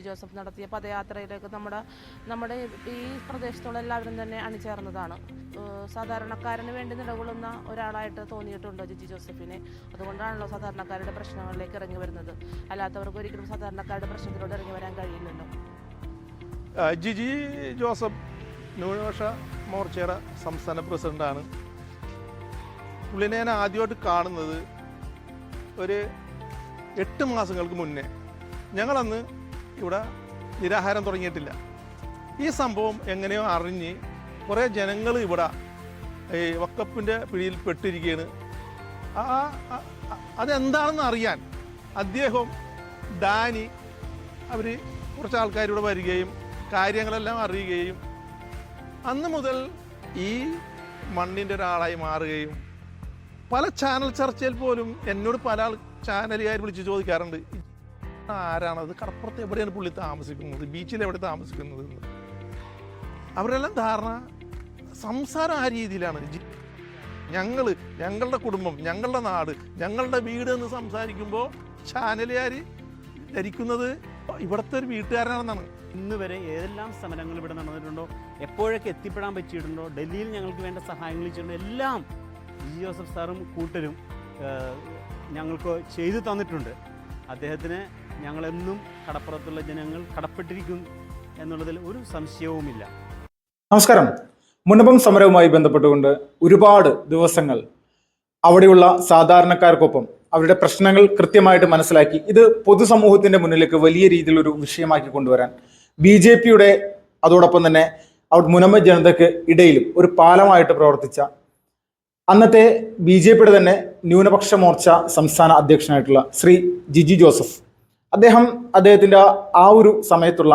Joseph നടത്തിയ പദയാത്രയിലേക്ക് നമ്മുടെ ഈ പ്രദേശത്തുള്ള എല്ലാവരും തന്നെ അണിചേർന്നതാണ്. സാധാരണക്കാരന് വേണ്ടി നിലകൊള്ളുന്ന ഒരാളായിട്ട് തോന്നിയിട്ടുണ്ടോ ജിജി ജോസഫിനെ? അതുകൊണ്ടാണല്ലോ സാധാരണക്കാരുടെ പ്രശ്നങ്ങളിലേക്ക് ഇറങ്ങി വരുന്നത്. അല്ലാത്തവർക്ക് ഒരിക്കലും സാധാരണക്കാരുടെ പ്രശ്നത്തിലൂടെ ഇറങ്ങി വരാൻ കഴിയില്ലല്ലോ. ജിജി ജോസഫ് ന്യൂനപക്ഷ മോർച്ചയുടെ സംസ്ഥാന പ്രസിഡന്റാണ്. പുള്ളിനെ ഞാൻ ആദ്യമായിട്ട് കാണുന്നത് ഒരു 8 മാസങ്ങൾക്ക് മുന്നേ. ഞങ്ങളന്ന് ഇവിടെ നിരാഹാരം തുടങ്ങിയിട്ടില്ല. ഈ സംഭവം എങ്ങനെയോ അറിഞ്ഞ് കുറേ ജനങ്ങൾ ഇവിടെ ഈ വക്കപ്പിൻ്റെ പിടിയിൽ പെട്ടിരിക്കുകയാണ്. അതെന്താണെന്ന് അറിയാൻ അദ്ദേഹം ഡാനി അവർ കുറച്ച് ആൾക്കാർ ഇവിടെ വരികയും കാര്യങ്ങളെല്ലാം അറിയുകയും അന്ന് മുതൽ ഈ മണ്ണിൻ്റെ ഒരാളായി മാറുകയും പല ചാനൽ ചർച്ചയിൽ പോലും എന്നോട് പല ചാനലുകാർ വിളിച്ച് ചോദിക്കാറുണ്ട്, ആരാണത്, കടപ്പുറത്ത് എവിടെയാണ് പുള്ളി താമസിക്കുന്നത്, ബീച്ചിൽ എവിടെ താമസിക്കുന്നത് എന്ന്. അവരെല്ലാം ധാരണ സംസാരം ആ രീതിയിലാണ്. ഞങ്ങളുടെ കുടുംബം, ഞങ്ങളുടെ നാട്, ഞങ്ങളുടെ വീട് എന്ന് സംസാരിക്കുമ്പോൾ ചാനലുകാർ ധരിക്കുന്നത് ഇവിടുത്തെ ഒരു വീട്ടുകാരനാണെന്നാണ്. ഇന്ന് വരെ ഏതെല്ലാം സമരങ്ങൾ ഇവിടെ നടന്നിട്ടുണ്ടോ, എപ്പോഴൊക്കെ എത്തിപ്പെടാൻ പറ്റിയിട്ടുണ്ടോ, ഡൽഹിയിൽ ഞങ്ങൾക്ക് വേണ്ട സഹായങ്ങൾ ചെയ്തിട്ടുണ്ടോ, എല്ലാം ജിജി ജോസഫ് സാറും കൂട്ടരും ഞങ്ങൾക്ക് ചെയ്തു തന്നിട്ടുണ്ട്. അദ്ദേഹത്തിന് ഞങ്ങളെന്നും കടപ്പുറത്തുള്ള ജനങ്ങൾ കടപ്പെട്ടിരിക്കും എന്നുള്ളതിൽ ഒരു സംശയവുമില്ല. നമസ്കാരം. മുനമ്പം സമരവുമായി ബന്ധപ്പെട്ടുകൊണ്ട് ഒരുപാട് ദിവസങ്ങൾ അവിടെയുള്ള സാധാരണക്കാർക്കൊപ്പം അവരുടെ പ്രശ്നങ്ങൾ കൃത്യമായിട്ട് മനസ്സിലാക്കി ഇത് പൊതുസമൂഹത്തിന്റെ മുന്നിലേക്ക് വലിയ രീതിയിലൊരു വിഷയമാക്കി കൊണ്ടുവരാൻ BJPയുടെ അതോടൊപ്പം തന്നെ അവിടെ മുനമ്പം ജനതയ്ക്ക് ഇടയിലും ഒരു പാലമായിട്ട് പ്രവർത്തിച്ച അന്നത്തെ BJPയുടെ തന്നെ ന്യൂനപക്ഷ മോർച്ച സംസ്ഥാന അധ്യക്ഷനായിട്ടുള്ള ശ്രീ ജിജി ജോസഫ്, അദ്ദേഹത്തിൻ്റെ ആ ഒരു സമയത്തുള്ള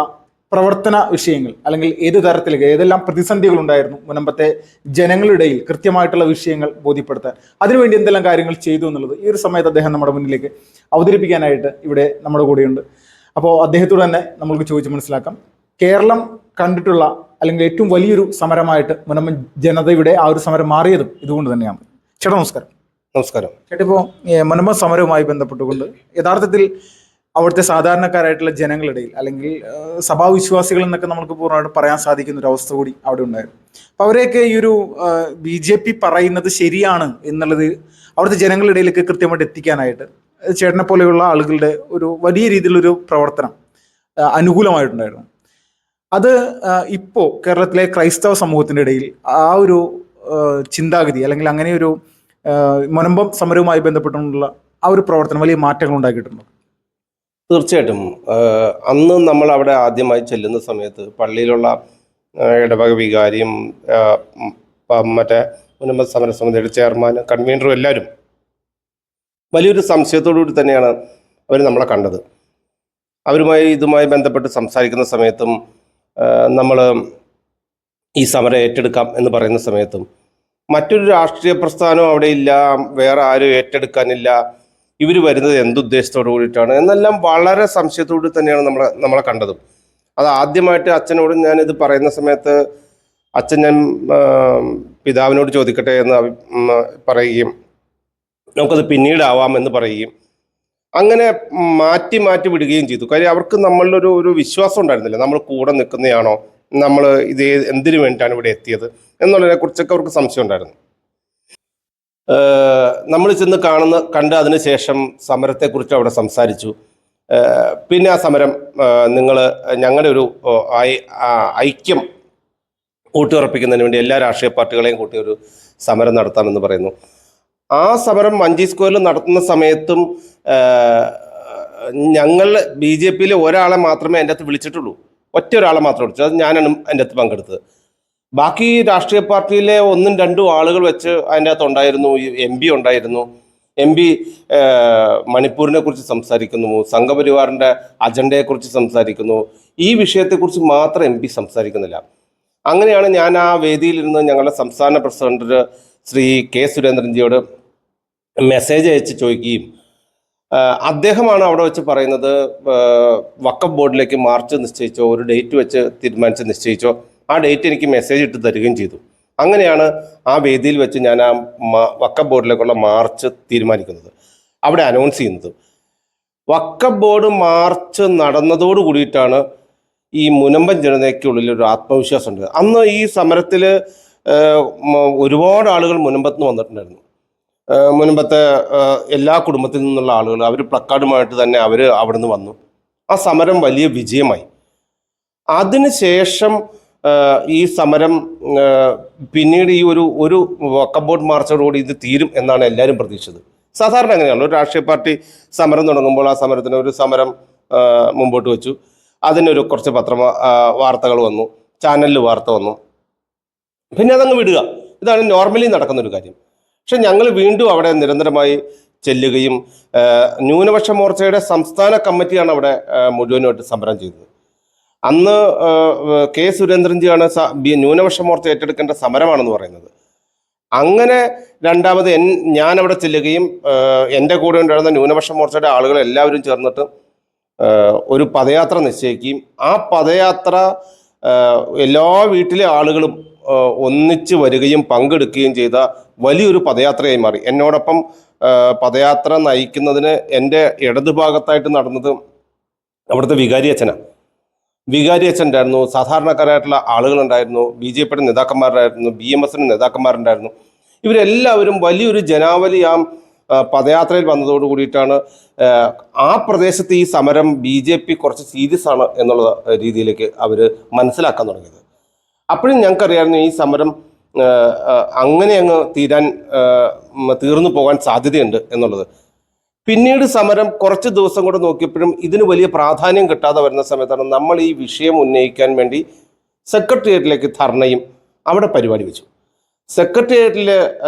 പ്രവർത്തന വിഷയങ്ങൾ അല്ലെങ്കിൽ ഏത് തരത്തിലേക്ക് ഏതെല്ലാം പ്രതിസന്ധികൾ ഉണ്ടായിരുന്നു മുനമ്പത്തെ ജനങ്ങളുടെ ഇടയിൽ കൃത്യമായിട്ടുള്ള വിഷയങ്ങൾ ബോധ്യപ്പെടുത്താൻ അതിനുവേണ്ടി എന്തെല്ലാം കാര്യങ്ങൾ ചെയ്തു എന്നുള്ളത് ഈ ഒരു സമയത്ത് അദ്ദേഹം നമ്മുടെ മുന്നിലേക്ക് അവതരിപ്പിക്കാനായിട്ട് ഇവിടെ നമ്മുടെ കൂടെയുണ്ട്. അപ്പോൾ അദ്ദേഹത്തോട് തന്നെ നമ്മൾക്ക് ചോദിച്ച് മനസ്സിലാക്കാം. കേരളം കണ്ടിട്ടുള്ള അല്ലെങ്കിൽ ഏറ്റവും വലിയൊരു സമരമായിട്ട് മുനമ്പം ജനതയുടെ ആ ഒരു സമരം മാറിയതും ഇതുകൊണ്ട് തന്നെയാണ്. ചേട്ടാ നമസ്കാരം. നമസ്കാരം. ചേട്ടാ, ഇപ്പോൾ മുനമ്പം സമരവുമായി ബന്ധപ്പെട്ടുകൊണ്ട് യഥാർത്ഥത്തിൽ അവിടുത്തെ സാധാരണക്കാരായിട്ടുള്ള ജനങ്ങളിടയിൽ അല്ലെങ്കിൽ സഭാവിശ്വാസികൾ എന്നൊക്കെ നമുക്ക് പൂർണ്ണമായിട്ട് പറയാൻ സാധിക്കുന്ന ഒരു അവസ്ഥ കൂടി അവിടെ ഉണ്ടായിരുന്നു. അപ്പോൾ അവരെയൊക്കെ ഈ ഒരു BJP പറയുന്നത് ശരിയാണ് എന്നുള്ളത് അവിടുത്തെ ജനങ്ങളുടെ ഇടയിലേക്ക് കൃത്യമായിട്ട് എത്തിക്കാനായിട്ട് ചേട്ടനെ പോലെയുള്ള ആളുകളുടെ ഒരു വലിയ രീതിയിലൊരു പ്രവർത്തനം അനുകൂലമായിട്ടുണ്ടായിരുന്നു. അത് ഇപ്പോൾ കേരളത്തിലെ ക്രൈസ്തവ സമൂഹത്തിൻ്റെ ഇടയിൽ ആ ഒരു ചിന്താഗതി അല്ലെങ്കിൽ അങ്ങനെ ഒരു മുനമ്പം സമരവുമായി ബന്ധപ്പെട്ടുള്ള ആ ഒരു പ്രവർത്തനം വലിയ മാറ്റങ്ങൾ ഉണ്ടാക്കിയിട്ടുണ്ട്. തീർച്ചയായിട്ടും. അന്ന് നമ്മൾ അവിടെ ആദ്യമായി ചെല്ലുന്ന സമയത്ത് പള്ളിയിലുള്ള ഇടവക വികാരിയും മറ്റേ മുനമ്പം സമരസമിതിയുടെ ചെയർമാൻ, കൺവീനറും എല്ലാവരും വലിയൊരു സംശയത്തോടുകൂടി തന്നെയാണ് അവർ നമ്മളെ കണ്ടത്. ഇതുമായി ബന്ധപ്പെട്ട് സംസാരിക്കുന്ന സമയത്തും നമ്മൾ ഈ സമരം ഏറ്റെടുക്കാം എന്ന് പറയുന്ന സമയത്തും മറ്റൊരു രാഷ്ട്രീയ പ്രസ്ഥാനവും അവിടെ ഇല്ല, വേറെ ആരും ഏറ്റെടുക്കാനില്ല, ഇവർ വരുന്നത് എന്തുദ്ദേശത്തോടു കൂടിയിട്ടാണ് എന്നെല്ലാം വളരെ സംശയത്തോടു തന്നെയാണ് നമ്മളെ കണ്ടതും. അത് ആദ്യമായിട്ട് അച്ഛനോട് ഞാനിത് പറയുന്ന സമയത്ത് ഞാൻ പിതാവിനോട് ചോദിക്കട്ടെ എന്ന് പറയുകയും നമുക്കത് പിന്നീടാവാം എന്ന് പറയുകയും അങ്ങനെ മാറ്റി വിടുകയും ചെയ്തു. കാര്യം അവർക്ക് നമ്മളിലൊരു വിശ്വാസം ഉണ്ടായിരുന്നില്ല, നമ്മൾ കൂടെ നിൽക്കുന്നതാണോ, നമ്മൾ ഇത് എന്തിനു വേണ്ടിയിട്ടാണ് ഇവിടെ എത്തിയത് എന്നുള്ളതിനെ കുറിച്ചൊക്കെ അവർക്ക് സംശയം ഉണ്ടായിരുന്നു. നമ്മൾ ചെന്ന് കണ്ട് അതിനുശേഷം സമരത്തെക്കുറിച്ച് അവിടെ സംസാരിച്ചു. പിന്നെ ആ സമരം ഞങ്ങളുടെ ഒരു ഐക്യം ഊട്ടിയുറപ്പിക്കുന്നതിന് വേണ്ടി എല്ലാ രാഷ്ട്രീയ പാർട്ടികളെയും കൂട്ടി ഒരു സമരം നടത്താമെന്ന് പറയുന്നു. ആ സമരം മഞ്ചി സ്ക്വയറിൽ നടത്തുന്ന സമയത്തും ഞങ്ങൾ BJPയിലെ ഒരാളെ മാത്രമേ എൻ്റെ അകത്ത് വിളിച്ചിട്ടുള്ളൂ, ഒറ്റ ഒരാളെ മാത്രമേ വിളിച്ചു. അത് ഞാനാണ് എൻ്റെ അകത്ത് പങ്കെടുത്തത്. ബാക്കി രാഷ്ട്രീയ പാർട്ടിയിലെ 1-2 ആളുകൾ വെച്ച് അതിൻ്റെ അകത്ത് ഉണ്ടായിരുന്നു. MP ഉണ്ടായിരുന്നു. MP മണിപ്പൂരിനെ കുറിച്ച് സംസാരിക്കുന്നു, സംഘപരിവാറിൻ്റെ അജണ്ടയെക്കുറിച്ച് സംസാരിക്കുന്നു. ഈ വിഷയത്തെക്കുറിച്ച് മാത്രം MP സംസാരിക്കുന്നില്ല. അങ്ങനെയാണ് ഞാൻ ആ വേദിയിലിരുന്ന് ഞങ്ങളുടെ സംസ്ഥാന പ്രസിഡന്റ് ശ്രീ K. സുരേന്ദ്രൻജിയോട് മെസ്സേജ് അയച്ച് ചോദിക്കുകയും അദ്ദേഹമാണ് അവിടെ വെച്ച് പറയുന്നത്, വഖഫ് ബോർഡിലേക്ക് മാർച്ച് നിശ്ചയിച്ചോ, ഒരു ഡേറ്റ് വെച്ച് തീരുമാനിച്ച് നിശ്ചയിച്ചോ, ആ ഡേറ്റ് എനിക്ക് മെസ്സേജ് ഇട്ട് തരികയും ചെയ്തു. അങ്ങനെയാണ് ആ വേദിയിൽ വെച്ച് ഞാൻ ആ വഖഫ് ബോർഡിലേക്കുള്ള മാർച്ച് തീരുമാനിക്കുന്നത്, അവിടെ അനൗൺസ് ചെയ്യുന്നത്. വഖഫ് ബോർഡ് മാർച്ച് നടന്നതോട് കൂടിയിട്ടാണ് ഈ മുനമ്പൻ ജനതയ്ക്കുള്ളിൽ ഒരു ആത്മവിശ്വാസം ഉണ്ട്. അന്ന് ഈ സമരത്തിൽ ഒരുപാട് ആളുകൾ മുനമ്പത്ത് നിന്ന് വന്നിട്ടുണ്ടായിരുന്നു. മുനമ്പത്തെ എല്ലാ കുടുംബത്തിൽ നിന്നുള്ള ആളുകൾ അവർ പ്ലക്കാർഡുമായിട്ട് തന്നെ അവർ അവിടെ നിന്ന് വന്നു. ആ സമരം വലിയ വിജയമായി. അതിനുശേഷം ഈ സമരം പിന്നീട് ഈ ഒരു വഖഫ് ബോർഡ് മാർച്ചോടുകൂടി ഇത് തീരും എന്നാണ് എല്ലാവരും പ്രതീക്ഷിച്ചത്. സാധാരണ അങ്ങനെയാണല്ലോ, ഒരു രാഷ്ട്രീയ പാർട്ടി സമരം തുടങ്ങുമ്പോൾ ആ സമരത്തിന് ഒരു സമരം മുമ്പോട്ട് വെച്ചു, അതിനൊരു കുറച്ച് വാർത്തകൾ വന്നു, ചാനലിൽ വാർത്ത വന്നു, പിന്നെ അതങ്ങ് വിടുക. ഇതാണ് നോർമലി നടക്കുന്നൊരു കാര്യം. പക്ഷെ ഞങ്ങൾ വീണ്ടും അവിടെ നിരന്തരമായി ചെല്ലുകയും ന്യൂനപക്ഷ മോർച്ചയുടെ സംസ്ഥാന കമ്മിറ്റിയാണ് അവിടെ മുഴുവനുമായിട്ട് സമരം ചെയ്തത്. അന്ന് കെ സുരേന്ദ്രൻജിയാണ് ന്യൂനപക്ഷ മോർച്ച ഏറ്റെടുക്കേണ്ട സമരമാണെന്ന് പറയുന്നത്. അങ്ങനെ രണ്ടാമത് ഞാൻ അവിടെ ചെല്ലുകയും എൻ്റെ കൂടെ ഉണ്ടായിരുന്ന ന്യൂനപക്ഷ മോർച്ചയുടെ ആളുകൾ എല്ലാവരും ചേർന്നിട്ട് ഒരു പദയാത്ര നിശ്ചയിക്കുകയും ആ പദയാത്ര എല്ലാ വീട്ടിലെ ആളുകളും ഒന്നിച്ച് വരികയും പങ്കെടുക്കുകയും ചെയ്ത വലിയൊരു പദയാത്രയായി മാറി. എന്നോടൊപ്പം പദയാത്ര നയിക്കുന്നതിന് എൻ്റെ ഇടതുഭാഗത്തായിട്ട് നടന്നത് അവിടുത്തെ വികാരി അച്ഛനാണ്. വികാരി അച്ഛൻ ഉണ്ടായിരുന്നു, സാധാരണക്കാരായിട്ടുള്ള ആളുകളുണ്ടായിരുന്നു, BJPയുടെ നേതാക്കന്മാരുണ്ടായിരുന്നു, BMSന്റെ നേതാക്കന്മാരുണ്ടായിരുന്നു. ഇവരെല്ലാവരും വലിയൊരു ജനാവലി ആ പദയാത്രയിൽ വന്നതോടു കൂടിയിട്ടാണ് ആ പ്രദേശത്ത് ഈ സമരം BJP കുറച്ച് സീരിയസ് ആണ് എന്നുള്ള രീതിയിലേക്ക് അവർ മനസ്സിലാക്കാൻ തുടങ്ങിയത്. അപ്പോഴും ഞങ്ങൾക്കറിയാമായിരുന്നു ഈ സമരം അങ്ങനെ അങ്ങ് തീർന്നു പോകാൻ സാധ്യതയുണ്ട് എന്നുള്ളത്. പിന്നീട് സമരം കുറച്ച് ദിവസം കൂടെ നോക്കിയപ്പോഴും ഇതിന് വലിയ പ്രാധാന്യം കിട്ടാതെ വരുന്ന സമയത്താണ് നമ്മൾ ഈ വിഷയം ഉന്നയിക്കാൻ വേണ്ടി സെക്രട്ടേറിയറ്റിലേക്ക് ധർണയും അവിടെ പരിപാടി വെച്ചു. സെക്രട്ടേറിയറ്റിൽ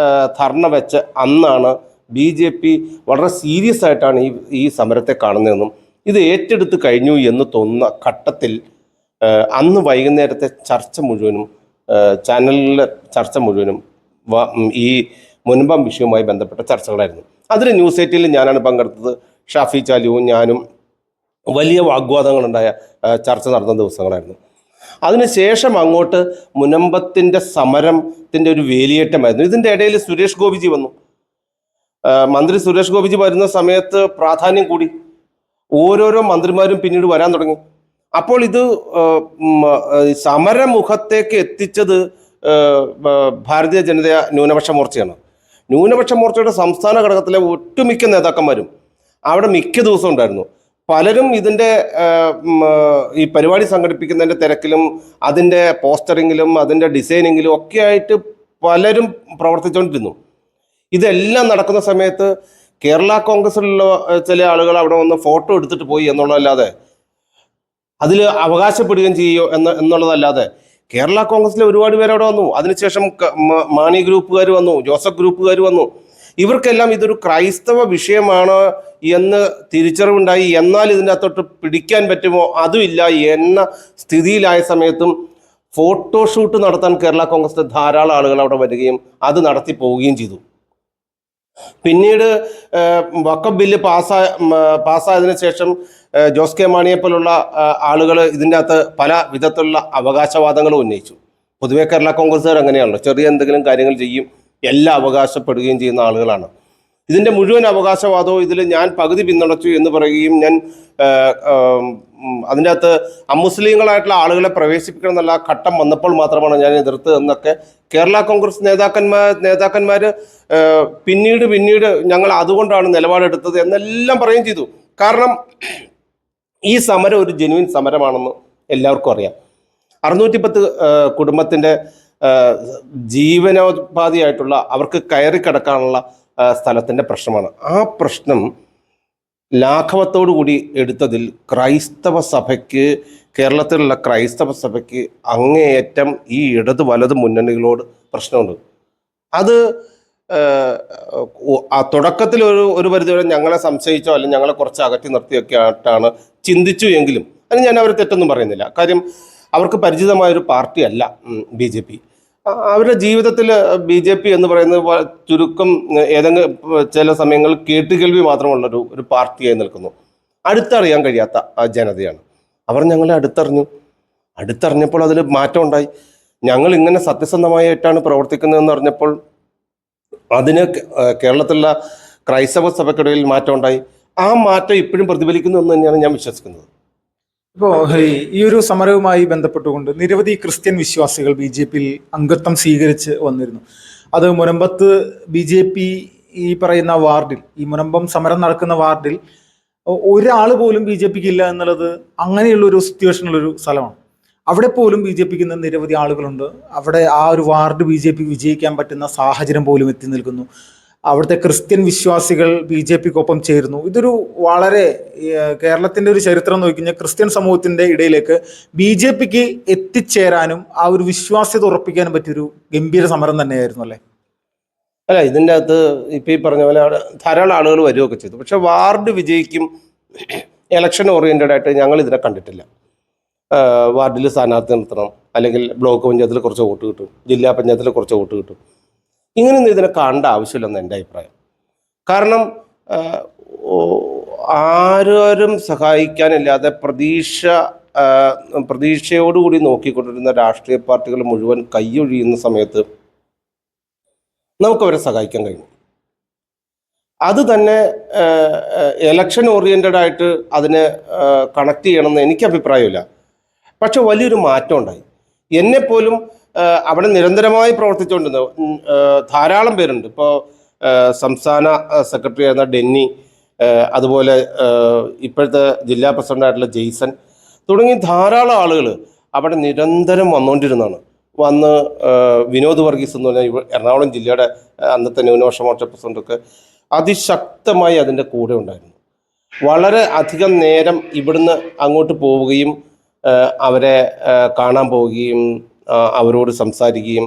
ധർണ വെച്ച് അന്നാണ് BJP വളരെ സീരിയസ് ആയിട്ടാണ് ഈ സമരത്തെ കാണുന്നതെന്നും ഇത് ഏറ്റെടുത്ത് കഴിഞ്ഞു എന്ന് തോന്നുന്ന ഘട്ടത്തിൽ അന്ന് വൈകുന്നേരത്തെ ചർച്ച മുഴുവനും ചാനലിലെ ചർച്ച മുഴുവനും ഈ മുൻപം വിഷയവുമായി ബന്ധപ്പെട്ട ചർച്ചകളായിരുന്നു. അതിന് ന്യൂസ് 8 ഞാനാണ് പങ്കെടുത്തത്. ഷാഫി ചാലുവും ഞാനും വലിയ വാഗ്വാദങ്ങളുണ്ടായ ചർച്ച നടന്ന ദിവസങ്ങളായിരുന്നു. അതിനുശേഷം അങ്ങോട്ട് മുനമ്പത്തിൻ്റെ സമരത്തിൻ്റെ ഒരു വേലിയേറ്റമായിരുന്നു. ഇതിൻ്റെ ഇടയിൽ സുരേഷ് ഗോപിജി വന്നു. മന്ത്രി സുരേഷ് ഗോപിജി വരുന്ന സമയത്ത് പ്രാധാന്യം കൂടി. ഓരോരോ മന്ത്രിമാരും പിന്നീട് വരാൻ തുടങ്ങി. അപ്പോൾ ഇത് സമരമുഖത്തേക്ക് എത്തിച്ചത് ഭാരതീയ ജനത ന്യൂനപക്ഷ മോർച്ചയാണ്. ന്യൂനപക്ഷ മോർച്ചയുടെ സംസ്ഥാന ഘടകത്തിലെ ഒട്ടുമിക്ക നേതാക്കന്മാരും അവിടെ മിക്ക ദിവസവും ഉണ്ടായിരുന്നു. പലരും ഇതിൻ്റെ ഈ പരിപാടി സംഘടിപ്പിക്കുന്നതിൻ്റെ തിരക്കിലും അതിൻ്റെ പോസ്റ്ററിങ്ങിലും അതിൻ്റെ ഡിസൈനിങ്ങിലും ഒക്കെ ആയിട്ട് പലരും പ്രവർത്തിച്ചുകൊണ്ടിരുന്നു. ഇതെല്ലാം നടക്കുന്ന സമയത്ത് കേരള കോൺഗ്രസിലുള്ള ചില ആളുകൾ അവിടെ വന്ന് ഫോട്ടോ എടുത്തിട്ട് പോയി എന്നുള്ളതല്ലാതെ അതിൽ അവകാശപ്പെടുകയും ചെയ്യുമോ എന്നുള്ളതല്ലാതെ കേരള കോൺഗ്രസിലെ ഒരുപാട് പേര് അവിടെ വന്നു. അതിനുശേഷം മാണി ഗ്രൂപ്പുകാർ വന്നു, ജോസഫ് ഗ്രൂപ്പുകാർ വന്നു. ഇവർക്കെല്ലാം ഇതൊരു ക്രൈസ്തവ വിഷയമാണ് എന്ന് തിരിച്ചറിവുണ്ടായി. എന്നാൽ ഇതിൻ്റെ അകത്തോട്ട് പിടിക്കാൻ പറ്റുമോ അതുമില്ല എന്ന സ്ഥിതിയിലായ സമയത്തും ഫോട്ടോഷൂട്ട് നടത്താൻ കേരള കോൺഗ്രസിലെ ധാരാളം ആളുകൾ അവിടെ വരികയും അത് നടത്തി പോവുകയും ചെയ്തു. പിന്നീട് വഖഫ് ബില്ല് പാസ്സായതിനു ശേഷം ജോസ് കെ മാണിയെ പോലുള്ള ആളുകൾ ഇതിൻ്റെ അകത്ത് പല വിധത്തിലുള്ള അവകാശവാദങ്ങളും ഉന്നയിച്ചു. പൊതുവെ കേരള കോൺഗ്രസ്സുകാർ അങ്ങനെയാണല്ലോ, ചെറിയ എന്തെങ്കിലും കാര്യങ്ങൾ ചെയ്യും, എല്ലാം അവകാശപ്പെടുകയും ചെയ്യുന്ന ആളുകളാണ്. ഇതിൻ്റെ മുഴുവൻ അവകാശവാദവും ഇതിൽ ഞാൻ പകുതി പിന്തുണച്ചു എന്ന് പറയുകയും ഞാൻ അതിൻ്റെ അകത്ത് അമുസ്ലിങ്ങളായിട്ടുള്ള ആളുകളെ പ്രവേശിപ്പിക്കണം എന്നുള്ള ഘട്ടം വന്നപ്പോൾ മാത്രമാണ് ഞാൻ എതിർത്ത് എന്നൊക്കെ കേരള കോൺഗ്രസ് നേതാക്കന്മാർ പിന്നീട് ഞങ്ങൾ അതുകൊണ്ടാണ് നിലപാടെടുത്തത് എന്നെല്ലാം പറയുകയും ചെയ്തു. കാരണം ഈ സമരം ഒരു ജെന്യുവിൻ സമരമാണെന്ന് എല്ലാവർക്കും അറിയാം. 610 കുടുംബത്തിൻ്റെ ജീവനോപാധിയായിട്ടുള്ള അവർക്ക് കയറി കിടക്കാനുള്ള സ്ഥലത്തിൻ്റെ പ്രശ്നമാണ്. ആ പ്രശ്നം ലാഘവത്തോടു കൂടി എടുത്തതിൽ ക്രൈസ്തവ സഭയ്ക്ക്, കേരളത്തിലുള്ള ക്രൈസ്തവ സഭയ്ക്ക് അങ്ങേയറ്റം ഈ ഇടത് വലത് മുന്നണികളോട് പ്രശ്നമുണ്ട്. അത് തുടക്കത്തിൽ ഒരു പരിധിവരെ ഞങ്ങളെ സംശയിച്ചോ അല്ലെങ്കിൽ ഞങ്ങളെ കുറച്ച് അകറ്റി നിർത്തിയൊക്കെ ആയിട്ടാണ് ചിന്തിച്ചു എങ്കിലും അതിന് ഞാൻ അവർ തെറ്റൊന്നും പറയുന്നില്ല. കാര്യം അവർക്ക് പരിചിതമായൊരു പാർട്ടിയല്ല BJP. അവരുടെ ജീവിതത്തിൽ BJP എന്ന് പറയുന്നത് ചുരുക്കം ഏതെങ്കിലും ചില സമയങ്ങളിൽ കേട്ടുകേൾവി മാത്രമുള്ളൊരു പാർട്ടിയായി നിൽക്കുന്നു. അടുത്തറിയാൻ കഴിയാത്ത ജനതയാണ് അവർ. ഞങ്ങളെ അടുത്തറിഞ്ഞപ്പോൾ അതിൽ മാറ്റം ഉണ്ടായി. ഞങ്ങൾ ഇങ്ങനെ സത്യസന്ധമായിട്ടാണ് പ്രവർത്തിക്കുന്നതെന്ന് അറിഞ്ഞപ്പോൾ അതിന് കേരളത്തിലുള്ള ക്രൈസ്തവ സഭയ്ക്കിടയിൽ മാറ്റം ഉണ്ടായി. ആ മാറ്റം ഇപ്പോഴും പ്രതിഫലിക്കുന്നു എന്ന് തന്നെയാണ് ഞാൻ വിശ്വസിക്കുന്നത്. ഇപ്പോൾ ഈ ഒരു സമരവുമായി ബന്ധപ്പെട്ടുകൊണ്ട് നിരവധി ക്രിസ്ത്യൻ വിശ്വാസികൾ BJP-യിൽ അംഗത്വം സ്വീകരിച്ച് വന്നിരുന്നു. അത് മുനമ്പത്ത് BJP ഈ പറയുന്ന വാർഡിൽ, ഈ മുനമ്പം സമരം നടക്കുന്ന വാർഡിൽ ഒരാൾ പോലും BJP-ക്ക് ഇല്ല എന്നുള്ളത് അങ്ങനെയുള്ള ഒരു സിറ്റുവേഷനുള്ളൊരു സ്ഥലമാണ്. അവിടെ പോലും BJP-ക്ക് ഇന്ന് നിരവധി ആളുകളുണ്ട്. അവിടെ ആ ഒരു വാർഡ് BJP വിജയിക്കാൻ പറ്റുന്ന സാഹചര്യം പോലും എത്തി നിൽക്കുന്നു. അവിടുത്തെ ക്രിസ്ത്യൻ വിശ്വാസികൾ BJP-ക്കൊപ്പം ചേരുന്നു. ഇതൊരു വളരെ കേരളത്തിൻ്റെ ഒരു ചരിത്രം നോക്കിക്കഴിഞ്ഞാൽ ക്രിസ്ത്യൻ സമൂഹത്തിൻ്റെ ഇടയിലേക്ക് BJP-ക്ക് എത്തിച്ചേരാനും ആ ഒരു വിശ്വാസ്യത ഉറപ്പിക്കാനും പറ്റിയൊരു ഗംഭീര സമരം തന്നെയായിരുന്നു അല്ലേ? അല്ല, ഇതിൻ്റെ അകത്ത് ഇപ്പം ഈ പറഞ്ഞ പോലെ അവിടെ ധാരാളം ആളുകൾ വരികയൊക്കെ ചെയ്തു. പക്ഷെ വാർഡ് വിജയിക്കും ഇലക്ഷൻ ഓറിയൻറ്റഡ് ആയിട്ട് ഞങ്ങൾ ഇതിനെ കണ്ടിട്ടില്ല. വാർഡിൽ സ്ഥാനാർത്ഥി നിർത്തണം, അല്ലെങ്കിൽ ബ്ലോക്ക് പഞ്ചായത്തിൽ കുറച്ച് വോട്ട് കിട്ടും, ജില്ലാ പഞ്ചായത്തിൽ കുറച്ച് വോട്ട് കിട്ടും, ഇങ്ങനെയൊന്നും ഇതിനെ കാണേണ്ട ആവശ്യമില്ലെന്ന് എൻ്റെ അഭിപ്രായം. കാരണം ആരും സഹായിക്കാനില്ലാതെ പ്രതീക്ഷയോടുകൂടി നോക്കിക്കൊണ്ടിരുന്ന രാഷ്ട്രീയ പാർട്ടികൾ മുഴുവൻ കൈയൊഴിയുന്ന സമയത്ത് നമുക്കവരെ സഹായിക്കാൻ കഴിയും. അത് തന്നെ എലക്ഷൻ ഓറിയൻറ്റഡ് ആയിട്ട് അതിനെ കണക്ട് ചെയ്യണമെന്ന് എനിക്ക് അഭിപ്രായമില്ല. പക്ഷെ വലിയൊരു മാറ്റം ഉണ്ടായി. എന്നെപ്പോലും അവിടെ നിരന്തരമായി പ്രവർത്തിച്ചുകൊണ്ടിരുന്ന ധാരാളം പേരുണ്ട്. ഇപ്പോൾ സംസ്ഥാന സെക്രട്ടറി ആയിരുന്ന ഡെന്നി, അതുപോലെ ഇപ്പോഴത്തെ ജില്ലാ പ്രസിഡൻ്റായിട്ടുള്ള ജെയ്സൺ തുടങ്ങി ധാരാളം ആളുകൾ അവിടെ നിരന്തരം വന്നുകൊണ്ടിരുന്നതാണ്. വന്ന് വിനോദ് വർഗീസ് എന്ന് പറഞ്ഞാൽ എറണാകുളം ജില്ലയുടെ അന്നത്തെ ന്യൂനപക്ഷ മോർച്ച പ്രസിഡൻ്റൊക്കെ അതിശക്തമായി അതിൻ്റെ കൂടെ ഉണ്ടായിരുന്നു. വളരെ അധികം നേരം ഇവിടുന്ന് അങ്ങോട്ട് പോവുകയും അവരെ കാണാൻ പോവുകയും അവരോട് സംസാരിക്കുകയും,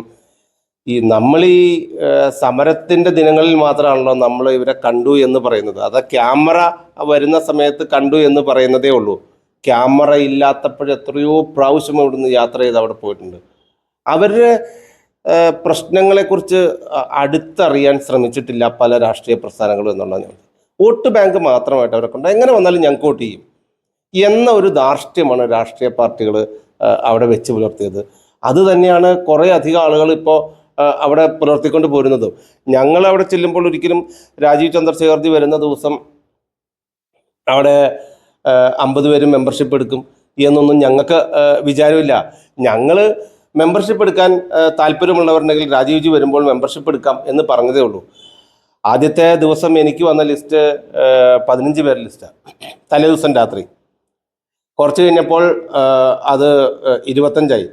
നമ്മൾ ഈ സമരത്തിൻ്റെ ദിനങ്ങളിൽ മാത്രമാണല്ലോ നമ്മൾ ഇവരെ കണ്ടു എന്ന് പറയുന്നത്. അത് ക്യാമറ വരുന്ന സമയത്ത് കണ്ടു എന്ന് പറയുന്നതേ ഉള്ളൂ. ക്യാമറ ഇല്ലാത്തപ്പോൾ എത്രയോ പ്രാവശ്യം ഇവിടുന്ന് യാത്ര ചെയ്ത് അവിടെ പോയിട്ടുണ്ട്. അവരുടെ പ്രശ്നങ്ങളെക്കുറിച്ച് അടുത്തറിയാൻ ശ്രമിച്ചിട്ടില്ല പല രാഷ്ട്രീയ പ്രസ്ഥാനങ്ങളും എന്നുള്ളതാണ്. വോട്ട് ബാങ്ക് മാത്രമായിട്ട് അവരെ കൊണ്ട് എങ്ങനെ വന്നാലും ഞങ്ങൾക്ക് വോട്ട് ചെയ്യും എന്ന ഒരു ധാർഷ്ട്യമാണ് രാഷ്ട്രീയ പാർട്ടികൾ അവിടെ വെച്ച് പുലർത്തിയത്. അത് തന്നെയാണ് കുറേ അധികം ആളുകൾ ഇപ്പോൾ അവിടെ പുലർത്തിക്കൊണ്ട് പോരുന്നതും. ഞങ്ങൾ അവിടെ ചെല്ലുമ്പോൾ ഒരിക്കലും രാജീവ് ചന്ദ്രശേഖർജി വരുന്ന ദിവസം അവിടെ 50 പേര് മെമ്പർഷിപ്പ് എടുക്കും എന്നൊന്നും ഞങ്ങൾക്ക് വിചാരമില്ല. ഞങ്ങൾ മെമ്പർഷിപ്പ് എടുക്കാൻ താല്പര്യമുള്ളവരുണ്ടെങ്കിൽ രാജീവ്ജി വരുമ്പോൾ മെമ്പർഷിപ്പ് എടുക്കാം എന്ന് പറഞ്ഞതേ ഉള്ളൂ. ആദ്യത്തെ ദിവസം എനിക്ക് വന്ന ലിസ്റ്റ് 15 പേരുടെ ലിസ്റ്റാണ്. തലേ ദിവസം രാത്രി. കുറച്ച് കഴിഞ്ഞപ്പോൾ അത് 25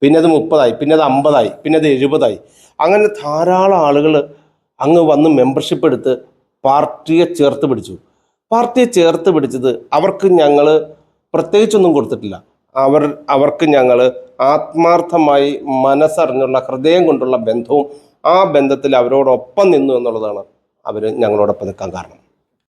പിന്നെ അത് 30 പിന്നെ അത് 50 പിന്നെ അത് 70 അങ്ങനെ ധാരാളം ആളുകൾ അങ്ങ് വന്ന് മെമ്പർഷിപ്പ് എടുത്ത് പാർട്ടിയെ ചേർത്ത് പിടിച്ചു. പാർട്ടിയെ ചേർത്ത് പിടിച്ചത് അവർക്ക് ഞങ്ങൾ പ്രത്യേകിച്ചൊന്നും കൊടുത്തിട്ടില്ല. അവർക്ക് ഞങ്ങൾ ആത്മാർത്ഥമായി മനസ്സറിഞ്ഞുള്ള ഹൃദയം കൊണ്ടുള്ള ബന്ധവും ആ ബന്ധത്തിൽ അവരോടൊപ്പം നിന്നു എന്നുള്ളതാണ് അവർ ഞങ്ങളോടൊപ്പം നിൽക്കാൻ കാരണം.